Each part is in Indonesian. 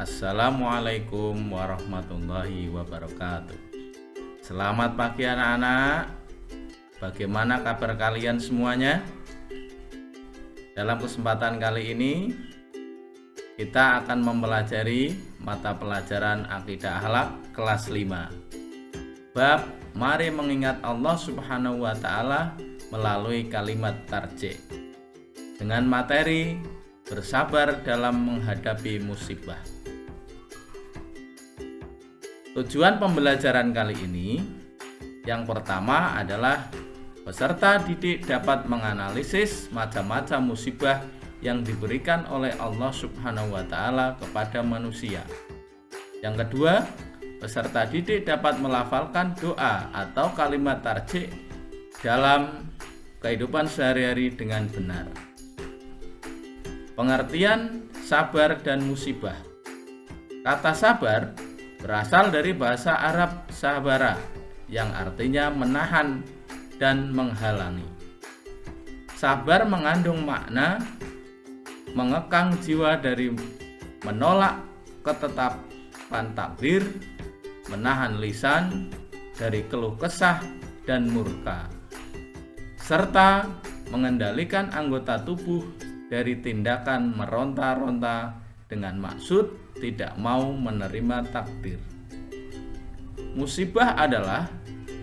Assalamualaikum warahmatullahi wabarakatuh. Selamat pagi anak-anak. Bagaimana kabar kalian semuanya? Dalam kesempatan kali ini kita akan mempelajari mata pelajaran Akidah Akhlak kelas 5. Bab mari mengingat Allah Subhanahu wa taala melalui kalimat tarjih. Dengan materi bersabar dalam menghadapi musibah. Tujuan pembelajaran kali ini yang pertama adalah peserta didik dapat menganalisis macam-macam musibah yang diberikan oleh Allah Subhanahu wa taala kepada manusia. Yang kedua, peserta didik dapat melafalkan doa atau kalimat tarjih dalam kehidupan sehari-hari dengan benar. Pengertian sabar dan musibah. Kata sabar berasal dari bahasa Arab sabara yang artinya menahan dan menghalangi. Sabar mengandung makna mengekang jiwa dari menolak ketetapan takdir, menahan lisan dari keluh kesah dan murka, serta mengendalikan anggota tubuh dari tindakan meronta-ronta dengan maksud tidak mau menerima takdir. Musibah adalah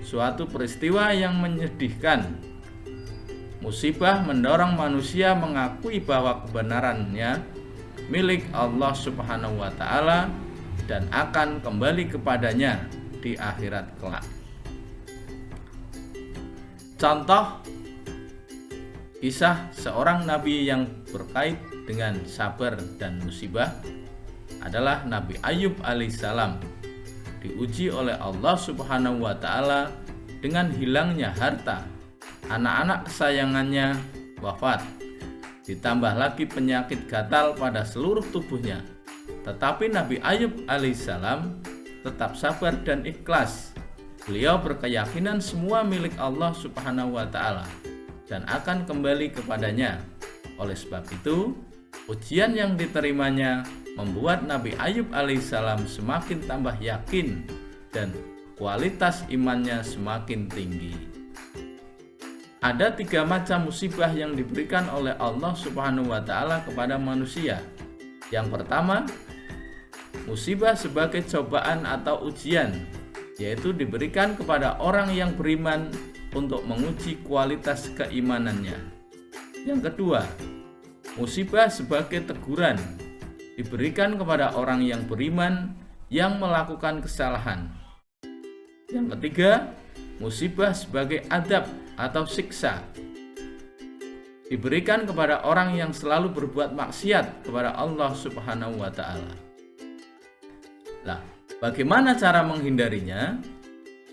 suatu peristiwa yang menyedihkan. Musibah mendorong manusia mengakui bahwa kebenarannya milik Allah Subhanahu wa taala dan akan kembali kepadanya di akhirat kelak. Contoh kisah seorang nabi yang berkait dengan sabar dan musibah adalah Nabi Ayub alaihissalam. Diuji oleh Allah Subhanahu wa taala dengan hilangnya harta, anak-anak kesayangannya wafat, ditambah lagi penyakit gatal pada seluruh tubuhnya. Tetapi Nabi Ayub alaihissalam tetap sabar dan ikhlas. Beliau berkeyakinan semua milik Allah Subhanahu wa taala dan akan kembali kepadanya. Oleh sebab itu, ujian yang diterimanya membuat Nabi Ayub alaihissalam semakin tambah yakin dan kualitas imannya semakin tinggi. Ada 3 macam musibah yang diberikan oleh Allah Subhanahu wa taala kepada manusia. Yang pertama, musibah sebagai cobaan atau ujian, yaitu diberikan kepada orang yang beriman untuk menguji kualitas keimanannya. Yang kedua, musibah sebagai teguran, diberikan kepada orang yang beriman yang melakukan kesalahan. Yang ketiga, musibah sebagai adab atau siksa, diberikan kepada orang yang selalu berbuat maksiat kepada Allah Subhanahu wa taala. Nah, bagaimana cara menghindarinya?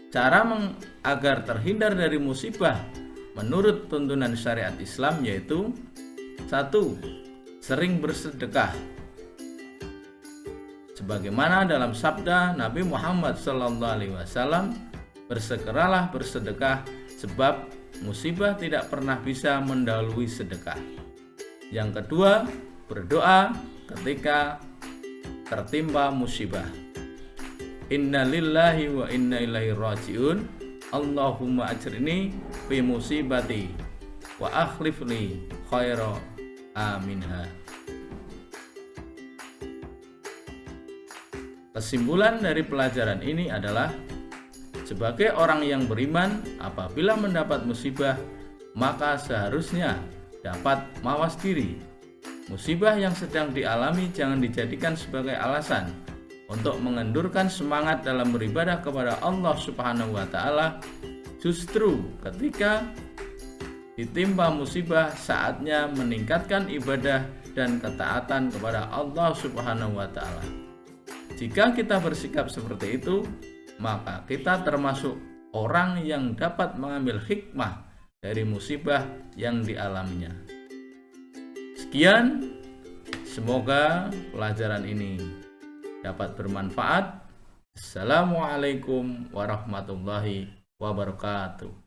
Cara agar terhindar dari musibah menurut tuntunan syariat Islam yaitu 1. Sering bersedekah. Sebagaimana dalam sabda Nabi Muhammad SAW, bersegeralah bersedekah sebab musibah tidak pernah bisa mendahului sedekah. Yang kedua, berdoa ketika tertimpa musibah. Inna lillahi wa inna ilaihi raji'un. Allahumma ajrini fi musibati wa akhlifli khaira aminha. Kesimpulan dari pelajaran ini adalah sebagai orang yang beriman, apabila mendapat musibah maka seharusnya dapat mawas diri. Musibah yang sedang dialami jangan dijadikan sebagai alasan untuk mengendurkan semangat dalam beribadah kepada Allah Subhanahu wa taala. Justru ketika ditimpa musibah, saatnya meningkatkan ibadah dan ketaatan kepada Allah Subhanahu wa taala. Jika kita bersikap seperti itu, maka kita termasuk orang yang dapat mengambil hikmah dari musibah yang dialaminya. Sekian, semoga pelajaran ini dapat bermanfaat. Assalamualaikum warahmatullahi wabarakatuh.